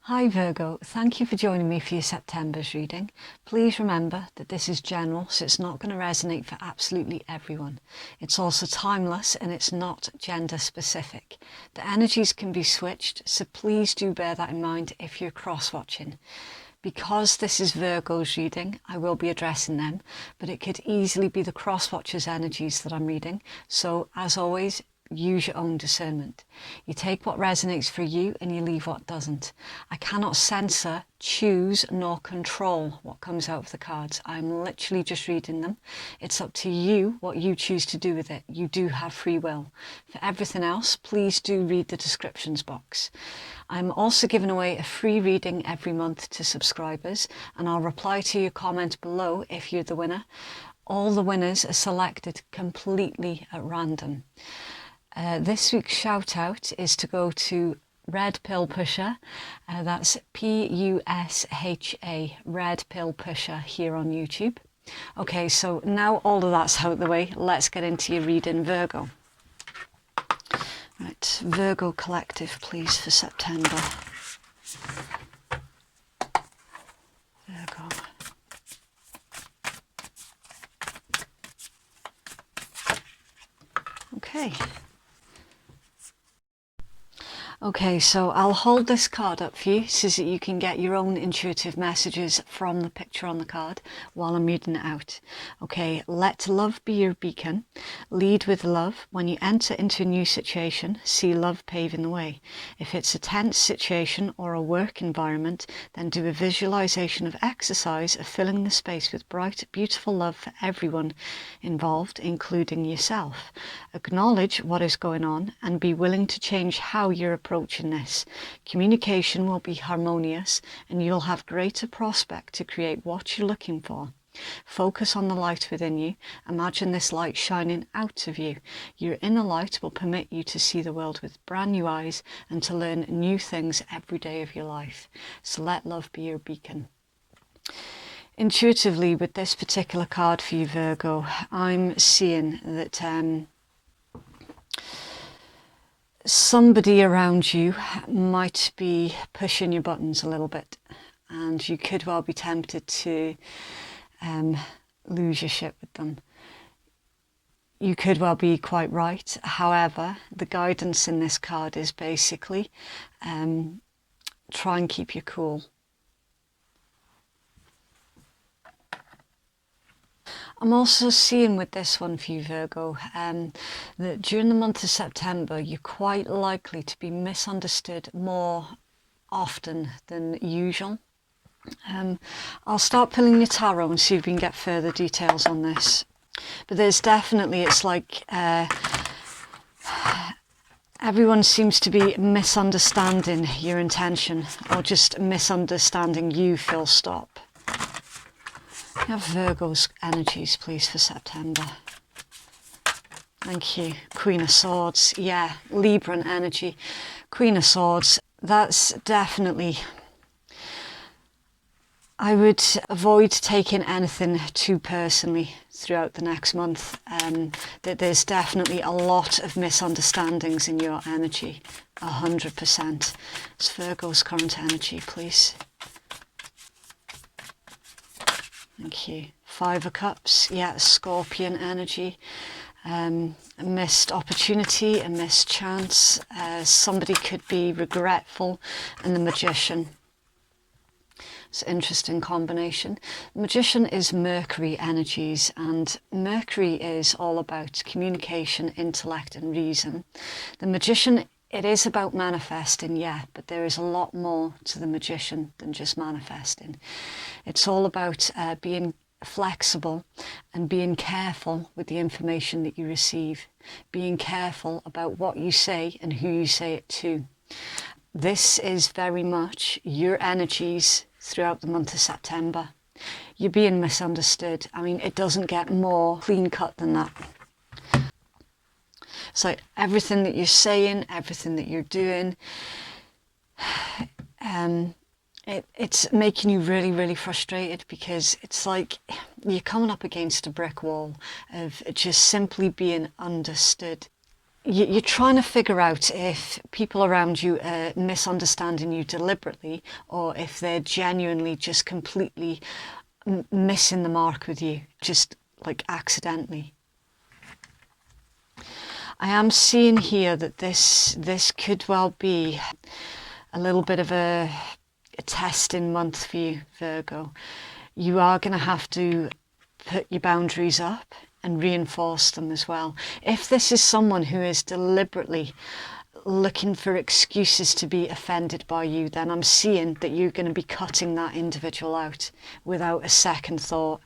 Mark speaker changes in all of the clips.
Speaker 1: Hi Virgo, thank you for joining me for your September's reading. Please remember that this is general, so it's not going to resonate for absolutely everyone. It's also timeless and it's not gender specific. The energies can be switched, so please do bear that in mind if you're cross-watching. Because this is Virgo's reading, I will be addressing them, but it could easily be the cross-watcher's energies that I'm reading. So as always, use your own discernment. You take what resonates for you and you leave what doesn't. I cannot censor, choose, nor control what comes out of the cards. I'm literally just reading them. It's up to you what you choose to do with it. You do have free will. For everything else, please do read the descriptions box. I'm also giving away a free reading every month to subscribers, and I'll reply to your comment below if you're the winner. All the winners are selected completely at random. This week's shout out is to go to Red Pill Pusher, that's P-U-S-H-A, Red Pill Pusher here on YouTube. Okay, so now all of that's out of the way, let's get into your reading, Virgo. Right, Virgo Collective, please, for September. Virgo. Okay. Okay, so I'll hold this card up for you so that you can get your own intuitive messages from the picture on the card while I'm reading it out. Okay, let love be your beacon. Lead with love. When you enter into a new situation, see love paving the way. If it's a tense situation or a work environment, then do a visualization of exercise of filling the space with bright, beautiful love for everyone involved, including yourself. Acknowledge what is going on and be willing to change how you're approaching this. Communication will be harmonious and you'll have greater prospect to create what you're looking for. Focus on the light within you. Imagine this light shining out of you. Your inner light will permit you to see the world with brand new eyes and to learn new things every day of your life. So let love be your beacon. Intuitively, with this particular card for you, Virgo, I'm seeing that somebody around you might be pushing your buttons a little bit, and you could well be tempted to lose your shit with them. You could well be quite right. However, the guidance in this card is basically try and keep your cool. I'm also seeing with this one for you, Virgo, that during the month of September, you're quite likely to be misunderstood more often than usual. I'll start pulling your tarot and see if we can get further details on this. But there's definitely, it's like everyone seems to be misunderstanding your intention or just misunderstanding you, full stop. Have Virgo's energies, please, for September. Thank you. Queen of Swords. Yeah, Libran energy. Queen of Swords. That's definitely... I would avoid taking anything too personally throughout the next month. That there's definitely a lot of misunderstandings in your energy. 100%. It's Virgo's current energy, please. Thank you. Five of Cups, yeah, Scorpion energy, a missed opportunity, a missed chance. Somebody could be regretful, and the Magician. It's an interesting combination. Magician is Mercury energies, and Mercury is all about communication, intellect, and reason. The Magician, it is about manifesting, yeah, but there is a lot more to the Magician than just manifesting. It's all about being flexible and being careful with the information that you receive, being careful about what you say and who you say it to. This is very much your energies throughout the month of September. You're being misunderstood. I mean, it doesn't get more clean cut than that. It's like everything that you're saying, everything that you're doing, it's making you really, really frustrated, because it's like you're coming up against a brick wall of just simply being understood. you're trying to figure out if people around you are misunderstanding you deliberately, or if they're genuinely just completely missing the mark with you, just like accidentally. I am seeing here that this could well be a little bit of a testing month for you, Virgo. You are going to have to put your boundaries up and reinforce them as well. If this is someone who is deliberately looking for excuses to be offended by you, then I'm seeing that you're going to be cutting that individual out without a second thought.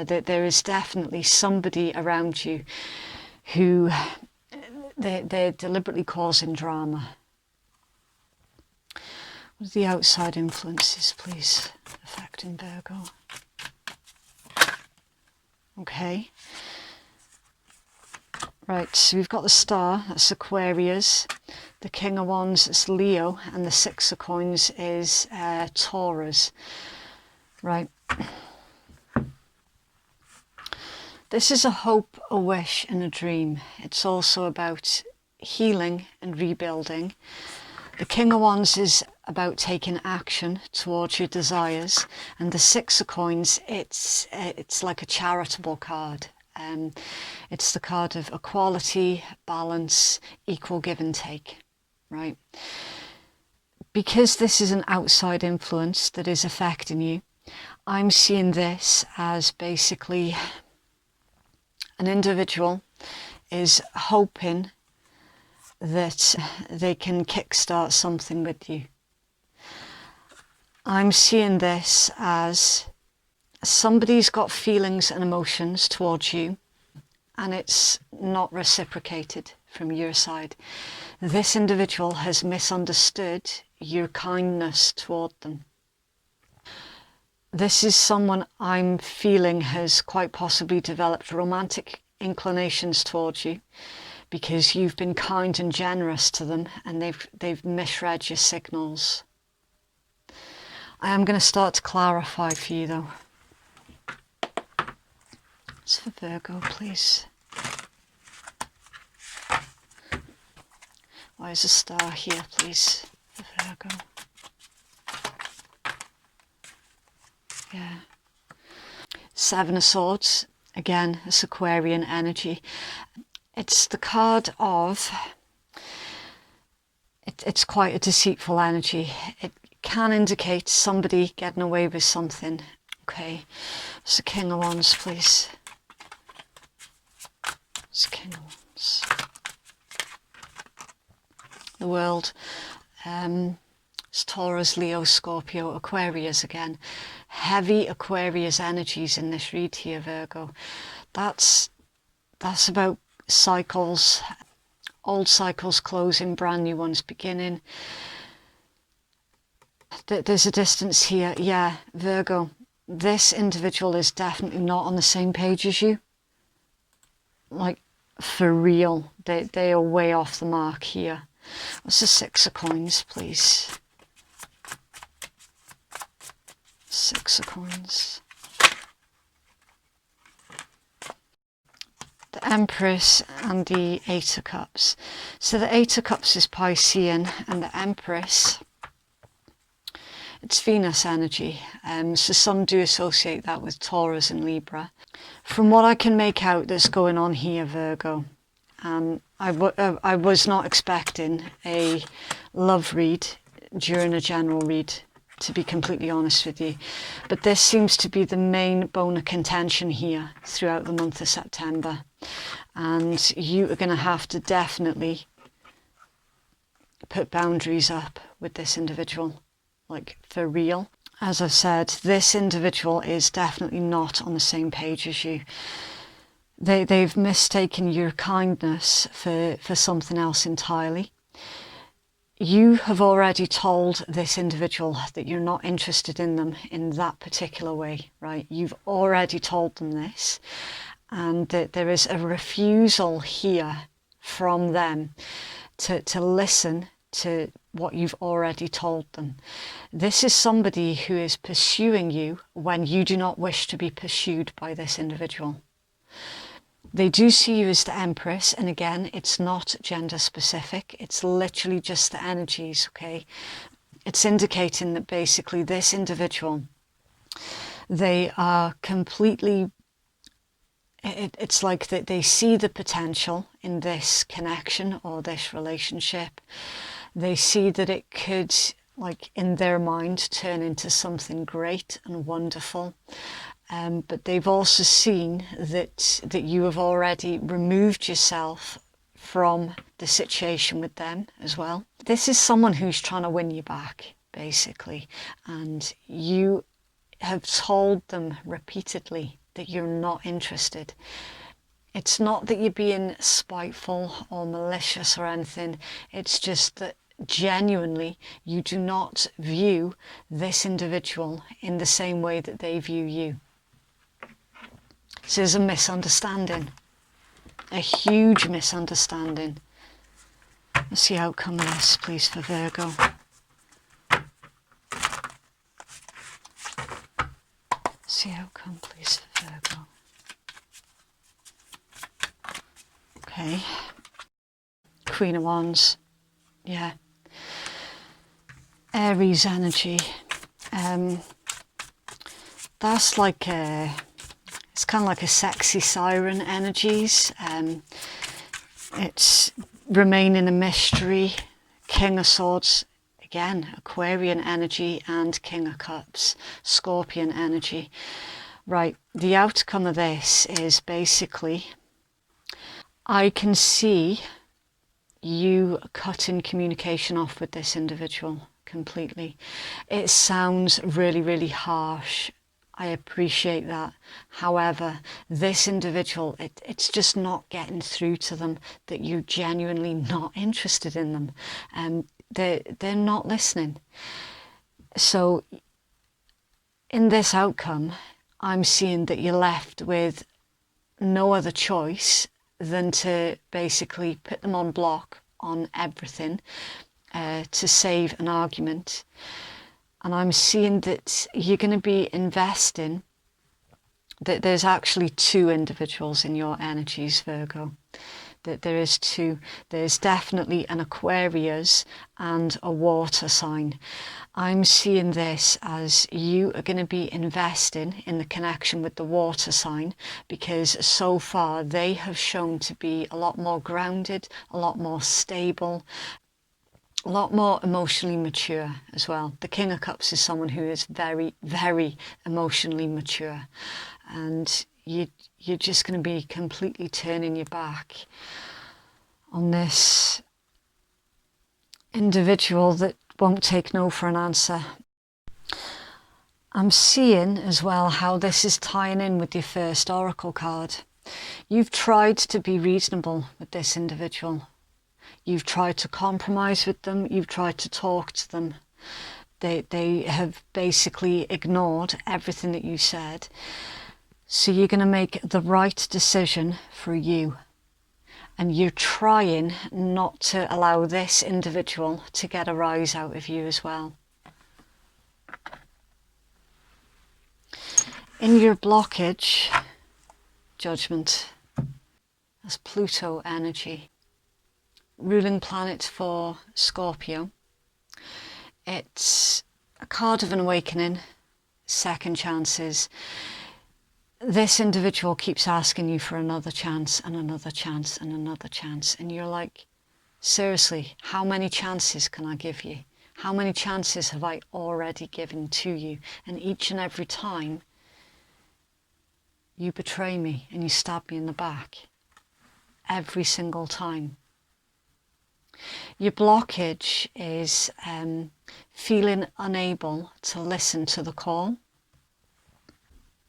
Speaker 1: That there is definitely somebody around you who they're deliberately causing drama. What are the outside influences, please, affecting Virgo? Okay. Right, so we've got the Star, that's Aquarius. The King of Wands is Leo, and the Six of Coins is Taurus. Right. This is a hope, a wish, and a dream. It's also about healing and rebuilding. The King of Wands is about taking action towards your desires, and the Six of Coins, it's like a charitable card. It's the card of equality, balance, equal give and take, right? Because this is an outside influence that is affecting you, I'm seeing this as basically an individual is hoping that they can kickstart something with you. I'm seeing this as somebody's got feelings and emotions towards you, and it's not reciprocated from your side. This individual has misunderstood your kindness toward them. This is someone I'm feeling has quite possibly developed romantic inclinations towards you because you've been kind and generous to them, and they've misread your signals. I am going to start to clarify for you though. It's for Virgo, please. Why is a star here, please, for Virgo? Yeah. Seven of Swords, again, it's Aquarian energy. It's the card of, it's quite a deceitful energy. It can indicate somebody getting away with something. Okay, it's the King of Wands, please. It's King of Wands. The World, it's Taurus, Leo, Scorpio, Aquarius again. Heavy Aquarius energies in this read here, Virgo. That's about cycles, old cycles closing, brand new ones beginning. There's a distance here. Yeah, Virgo, this individual is definitely not on the same page as you. Like, for real, they are way off the mark here. What's the Six of Coins, please? Six of Coins. The Empress and the Eight of Cups. So the Eight of Cups is Piscean, and the Empress, it's Venus energy. So some do associate that with Taurus and Libra. From what I can make out that's going on here, Virgo, I was not expecting a love read during a general read, to be completely honest with you. But this seems to be the main bone of contention here throughout the month of September. And you are going to have to definitely put boundaries up with this individual, like for real. As I've said, this individual is definitely not on the same page as you. They've mistaken your kindness for something else entirely. You have already told this individual that you're not interested in them in that particular way, right? You've already told them this, and that there is a refusal here from them to listen to what you've already told them. This is somebody who is pursuing you when you do not wish to be pursued by this individual. They do see you as the Empress, and again, it's not gender specific. It's literally just the energies, okay? It's indicating that basically this individual, they are completely, it's like that they see the potential in this connection or this relationship. They see that it could, like in their mind, turn into something great and wonderful. But they've also seen that you have already removed yourself from the situation with them as well. This is someone who's trying to win you back, basically, and you have told them repeatedly that you're not interested. It's not that you're being spiteful or malicious or anything. It's just that genuinely you do not view this individual in the same way that they view you. So there's a misunderstanding, a huge misunderstanding. Let's see the outcome of this, please, for Virgo. See the outcome, please, for Virgo. Okay. Queen of Wands. Yeah. Aries energy. That's like it's kind of like a sexy siren energies. It's remaining a mystery. King of Swords, again, Aquarian energy, and King of Cups, Scorpion energy. Right, the outcome of this is basically, I can see you cutting communication off with this individual completely. It sounds really, really harsh. I appreciate that. However, this individual, it's just not getting through to them that you're genuinely not interested in them. They're not listening. So in this outcome, I'm seeing that you're left with no other choice than to basically put them on block on everything to save an argument. And I'm seeing that you're going to be investing, that there's actually two individuals in your energies, Virgo. That there is two. There's definitely an Aquarius and a water sign. I'm seeing this as you are going to be investing in the connection with the water sign, because so far they have shown to be a lot more grounded, a lot more stable, a lot more emotionally mature as well. The King of Cups is someone who is very, very emotionally mature, and you're just going to be completely turning your back on this individual that won't take no for an answer. I'm seeing as well how this is tying in with your first oracle card. You've tried to be reasonable with this individual. You've tried to compromise with them. You've tried to talk to them. They have basically ignored everything that you said. So you're going to make the right decision for you. And you're trying not to allow this individual to get a rise out of you as well. In your blockage, Judgment, that's Pluto energy. Ruling planet for Scorpio. It's a card of an awakening, second chances. This individual keeps asking you for another chance and another chance and another chance, and you're like, seriously, how many chances can I give you? How many chances have I already given to you? And each and every time you betray me and you stab me in the back. Every single time. Your blockage is feeling unable to listen to the call,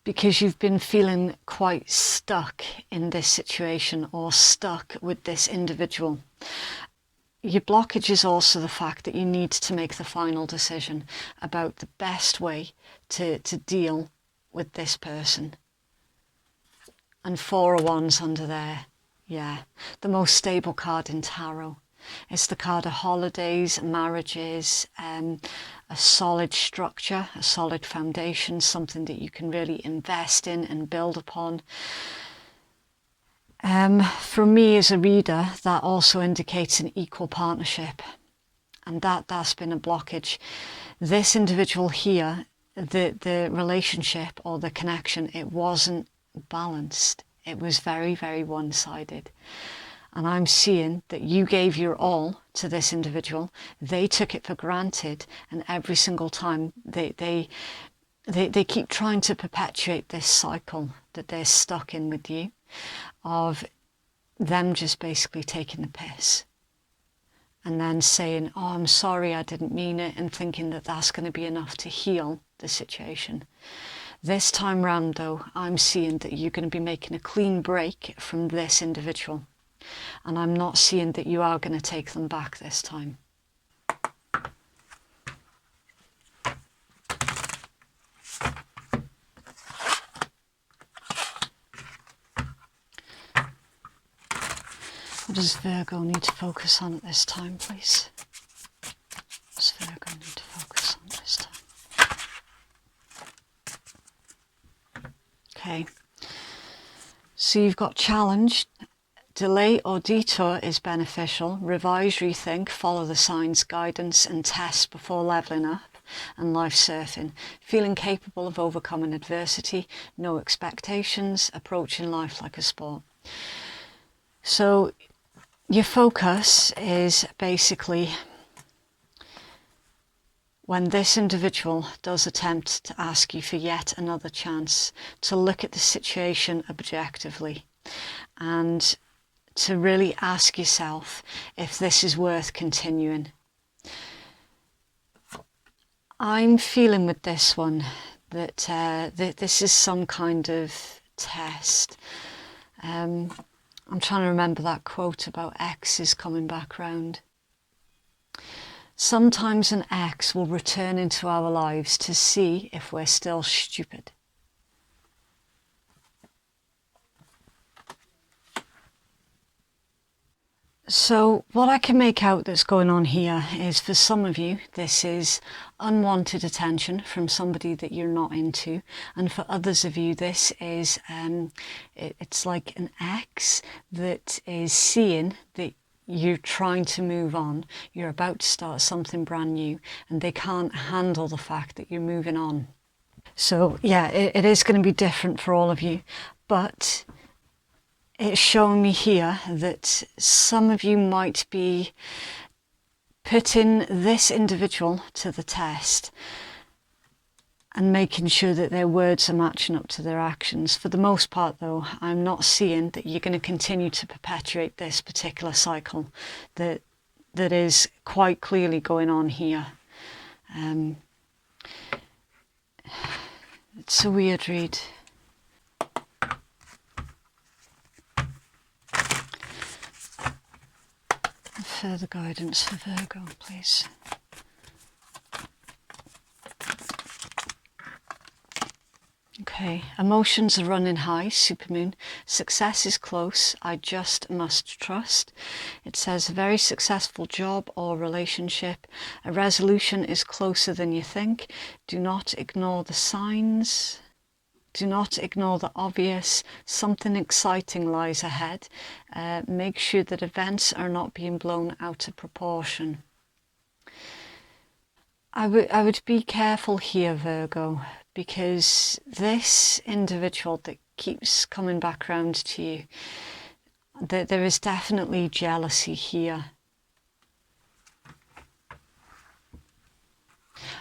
Speaker 1: because you've been feeling quite stuck in this situation or stuck with this individual. Your blockage is also the fact that you need to make the final decision about the best way to deal with this person. And Four of Wands under there, yeah, the most stable card in tarot. It's the card of holidays, marriages, a solid structure, a solid foundation, something that you can really invest in and build upon. For me as a reader, that also indicates an equal partnership, and that's been a blockage. This individual here, the relationship or the connection, it wasn't balanced. It was very, very one-sided. And I'm seeing that you gave your all to this individual. They took it for granted, and every single time they keep trying to perpetuate this cycle that they're stuck in with you, of them just basically taking the piss and then saying, oh, I'm sorry, I didn't mean it, and thinking that that's going to be enough to heal the situation. This time round, though, I'm seeing that you're going to be making a clean break from this individual, and I'm not seeing that you are going to take them back this time. What does Virgo need to focus on at this time, please? What does Virgo need to focus on this time? Okay. So you've got challenge. Delay or detour is beneficial. Revise, rethink, follow the signs, guidance and test before levelling up. And life surfing. Feeling capable of overcoming adversity. No expectations. Approaching life like a sport. So your focus is basically when this individual does attempt to ask you for yet another chance, to look at the situation objectively and to really ask yourself if this is worth continuing. I'm feeling with this one that this is some kind of test. I'm trying to remember that quote about exes coming back round. Sometimes an ex will return into our lives to see if we're still stupid. So what I can make out that's going on here is, for some of you, this is unwanted attention from somebody that you're not into, and for others of you this is it's like an ex that is seeing that you're trying to move on, you're about to start something brand new, and they can't handle the fact that you're moving on. So yeah, it is going to be different for all of you, but it's showing me here that some of you might be putting this individual to the test and making sure that their words are matching up to their actions. For the most part, though, I'm not seeing that you're going to continue to perpetuate this particular cycle that is quite clearly going on here. It's a weird read. Further guidance for Virgo, please. Okay, emotions are running high, supermoon. Success is close, I just must trust. It says a very successful job or relationship. A resolution is closer than you think. Do not ignore the signs. Do not ignore the obvious. Something exciting lies ahead. Make sure that events are not being blown out of proportion. I would be careful here, Virgo, because this individual that keeps coming back round to you, there is definitely jealousy here.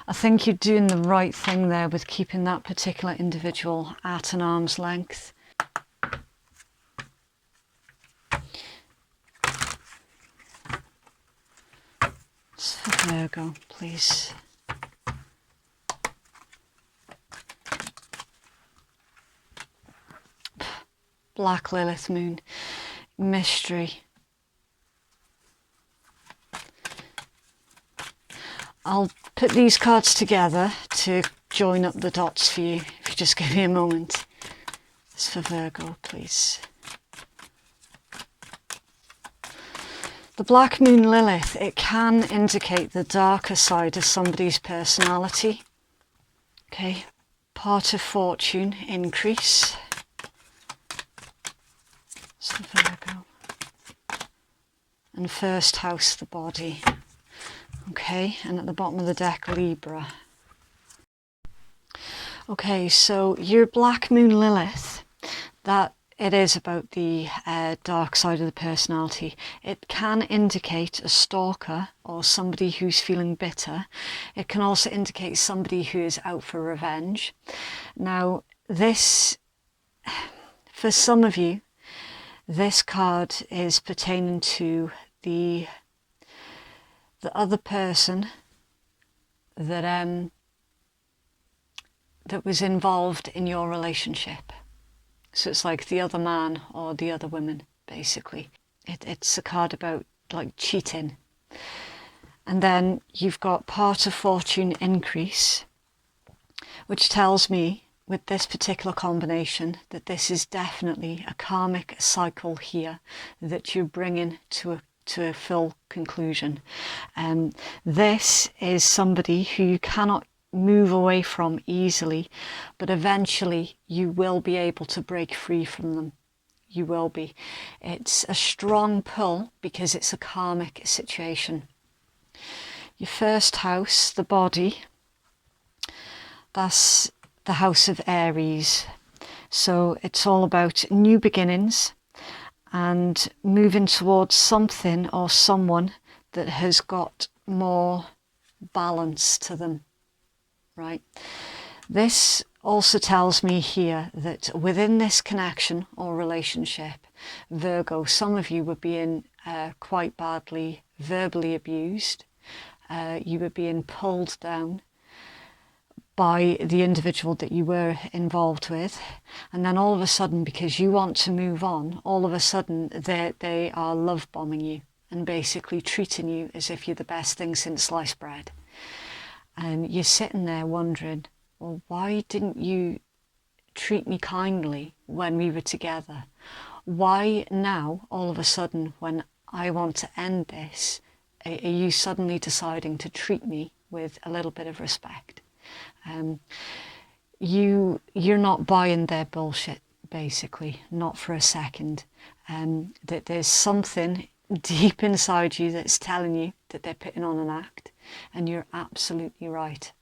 Speaker 1: I think you're doing the right thing there with keeping that particular individual at an arm's length. It's for Virgo, please. Black Lilith moon, mystery. I'll put these cards together to join up the dots for you, if you just give me a moment. It's for Virgo, please. The Black Moon Lilith, it can indicate the darker side of somebody's personality. Okay, part of fortune increase. So Virgo. And first house, the body. Okay, and at the bottom of the deck, Libra. Okay, so your Black Moon Lilith, that it is about the dark side of the personality. It can indicate a stalker or somebody who's feeling bitter. It can also indicate somebody who is out for revenge. Now, this, for some of you, this card is pertaining to the other person that that was involved in your relationship. So it's like the other man or the other woman, basically. It's a card about like cheating. And then you've got part of fortune increase, which tells me with this particular combination that this is definitely a karmic cycle here that you're bringing to a full conclusion. This is somebody who you cannot move away from easily, but eventually you will be able to break free from them. You will be. It's a strong pull because it's a karmic situation. Your first house, the body, that's the house of Aries. So it's all about new beginnings and moving towards something or someone that has got more balance to them, right? This also tells me here that within this connection or relationship, Virgo, some of you were being quite badly verbally abused. You were being pulled down by the individual that you were involved with, and then all of a sudden, because you want to move on, all of a sudden they are love bombing you and basically treating you as if you're the best thing since sliced bread. And you're sitting there wondering, well, why didn't you treat me kindly when we were together? Why now, all of a sudden, when I want to end this, are you suddenly deciding to treat me with a little bit of respect? You're not buying their bullshit, basically, not for a second. That there's something deep inside you that's telling you that they're putting on an act, and you're absolutely right.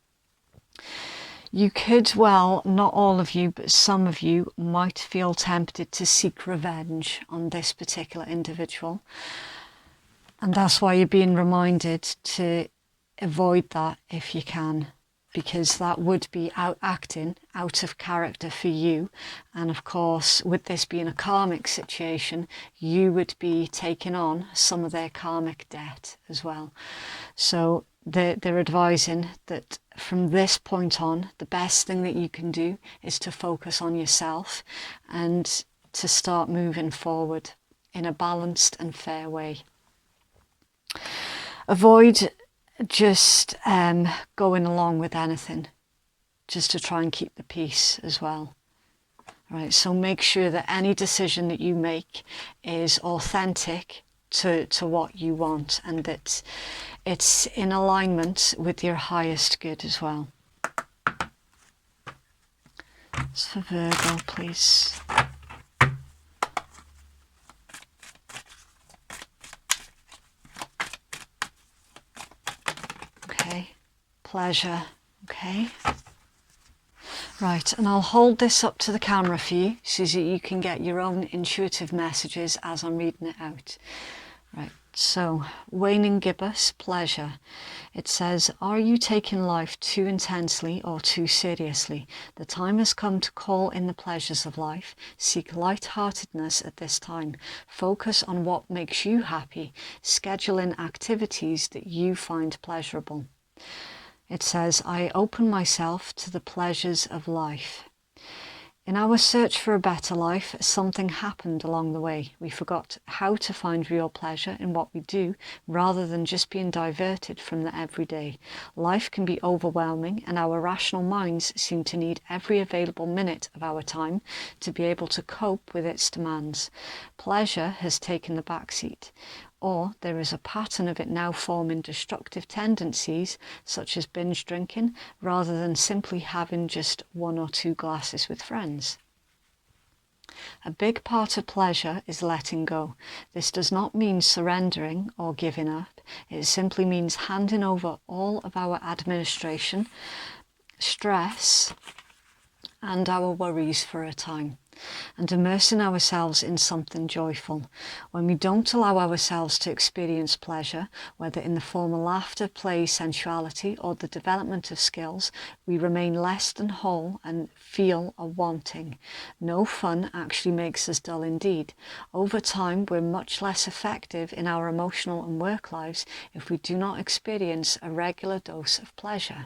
Speaker 1: You could, well, not all of you, but some of you might feel tempted to seek revenge on this particular individual. And that's why you're being reminded to avoid that if you can, because that would be acting out of character for you. And of course, with this being a karmic situation, you would be taking on some of their karmic debt as well. So they're advising that from this point on, the best thing that you can do is to focus on yourself and to start moving forward in a balanced and fair way. Avoid just going along with anything, just to try and keep the peace as well. Right, so make sure that any decision that you make is authentic to what you want, and that it's in alignment with your highest good as well. So Virgo, please. Okay, pleasure, okay. Right, and I'll hold this up to the camera for you so that you can get your own intuitive messages as I'm reading it out. Right, so waning gibbous, pleasure. It says, are you taking life too intensely or too seriously? The time has come to call in the pleasures of life. Seek light-heartedness at this time. Focus on what makes you happy. Schedule in activities that you find pleasurable. It says, I open myself to the pleasures of life. In our search for a better life, something happened along the way. We forgot how to find real pleasure in what we do, rather than just being diverted from the everyday. Life can be overwhelming, and our rational minds seem to need every available minute of our time to be able to cope with its demands. Pleasure has taken the back seat, or there is a pattern of it now forming destructive tendencies, such as binge drinking, rather than simply having just one or two glasses with friends. A big part of pleasure is letting go. This does not mean surrendering or giving up. It simply means handing over all of our administration, stress, and our worries for a time, and immersing ourselves in something joyful. When we don't allow ourselves to experience pleasure, whether in the form of laughter, play, sensuality, or the development of skills, we remain less than whole and feel a wanting. No fun actually makes us dull indeed. Over time, we're much less effective in our emotional and work lives if we do not experience a regular dose of pleasure.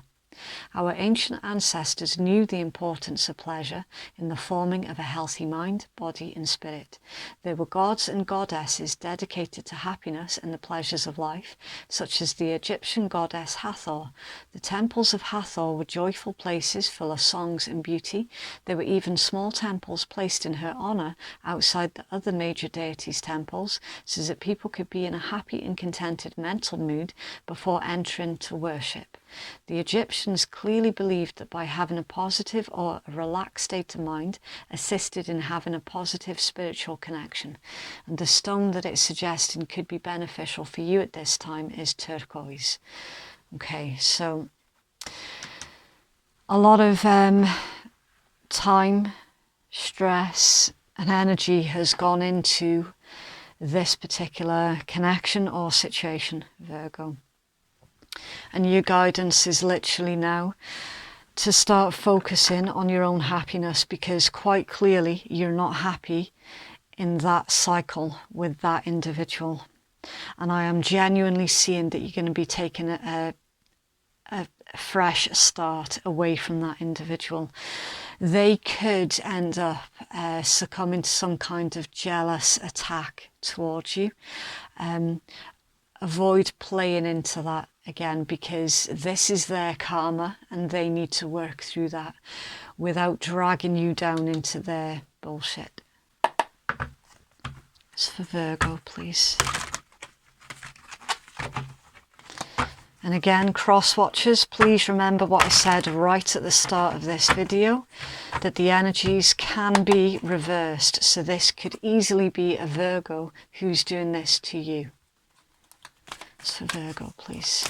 Speaker 1: Our ancient ancestors knew the importance of pleasure in the forming of a healthy mind, body and spirit. They were gods and goddesses dedicated to happiness and the pleasures of life, such as the Egyptian goddess Hathor. The temples of Hathor were joyful places full of songs and beauty. There were even small temples placed in her honour outside the other major deities' temples, so that people could be in a happy and contented mental mood before entering to worship. The Egyptians clearly believed that by having a positive or a relaxed state of mind assisted in having a positive spiritual connection. And the stone that it's suggesting could be beneficial for you at this time is turquoise. Okay, so a lot of time, stress and energy has gone into this particular connection or situation, Virgo. And your guidance is literally now to start focusing on your own happiness, because quite clearly you're not happy in that cycle with that individual. And I am genuinely seeing that you're going to be taking a fresh start away from that individual. They could end up succumbing to some kind of jealous attack towards you. Avoid playing into that again, because this is their karma and they need to work through that without dragging you down into their bullshit. It's for Virgo, please. And again, cross watchers, please remember what I said right at the start of this video, that the energies can be reversed. So this could easily be a Virgo who's doing this to you. It's for Virgo, please.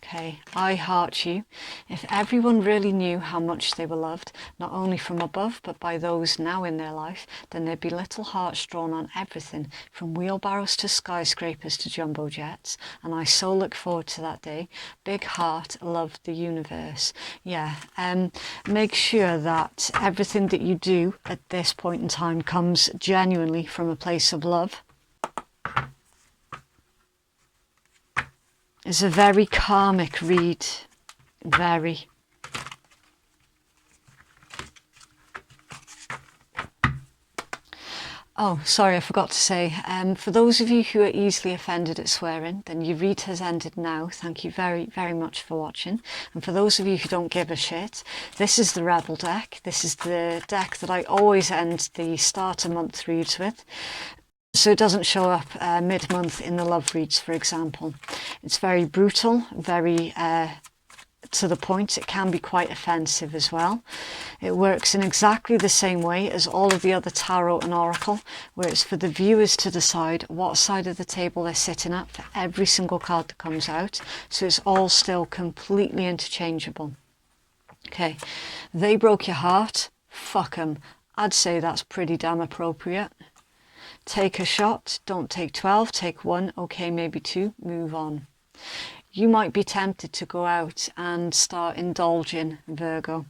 Speaker 1: Okay, I heart you. If everyone really knew how much they were loved, not only from above, but by those now in their life, then there'd be little hearts drawn on everything, from wheelbarrows to skyscrapers to jumbo jets. And I so look forward to that day. Big heart, love the universe. Yeah, make sure that everything that you do at this point in time comes genuinely from a place of love. It's a very karmic read, very. Oh, sorry, I forgot to say, for those of you who are easily offended at swearing, then your read has ended now. Thank you very, very much for watching. And for those of you who don't give a shit, this is the Rebel deck. This is the deck that I always end the starter month reads with, so it doesn't show up mid-month in the love reads, for example. It's very brutal, very to the point. It can be quite offensive as well. It works in exactly the same way as all of the other tarot and oracle, where it's for the viewers to decide what side of the table they're sitting at for every single card that comes out. So it's all still completely interchangeable. Okay, they broke your heart. Fuck them. I'd say that's pretty damn appropriate. Take a shot, don't take 12, take 1, okay, maybe 2, move on. You might be tempted to go out and start indulging, Virgo.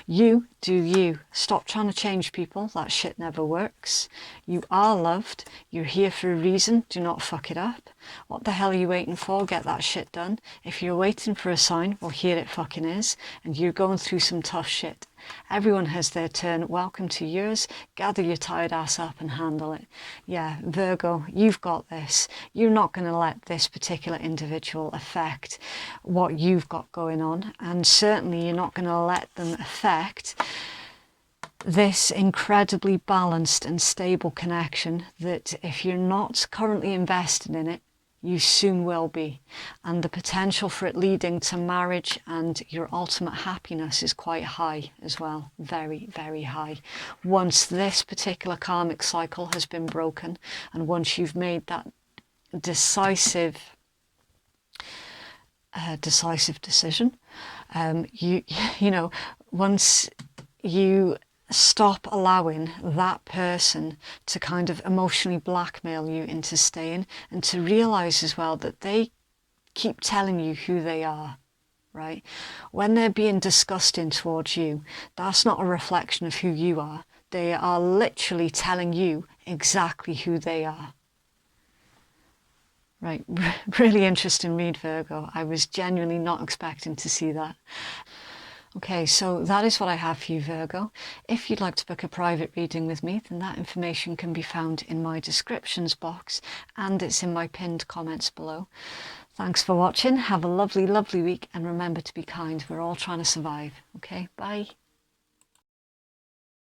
Speaker 1: You do you. Stop trying to change people. That shit never works. You are loved. You're here for a reason. Do not fuck it up. What the hell are you waiting for? Get that shit done. If you're waiting for a sign, well, here it fucking is. And you're going through some tough shit. Everyone has their turn. Welcome to yours. Gather your tired ass up and handle it. Yeah, Virgo, you've got this. You're not going to let this particular individual affect what you've got going on. And certainly you're not going to let them affect this incredibly balanced and stable connection that if you're not currently invested in it, You soon will be. And the potential for it leading to marriage and your ultimate happiness is quite high as well. Very, very high. Once this particular karmic cycle has been broken, and once you've made that decisive decision, you know, once you stop allowing that person to kind of emotionally blackmail you into staying, and to realize as well that they keep telling you who they are, right? When they're being disgusting towards you, that's not a reflection of who you are. They are literally telling you exactly who they are. Right, really interesting read, Virgo. I was genuinely not expecting to see that. Okay, so that is what I have for you, Virgo. If you'd like to book a private reading with me, then that information can be found in my descriptions box, and it's in my pinned comments below. Thanks for watching. Have a lovely, lovely week, and remember to be kind. We're all trying to survive. Okay, bye.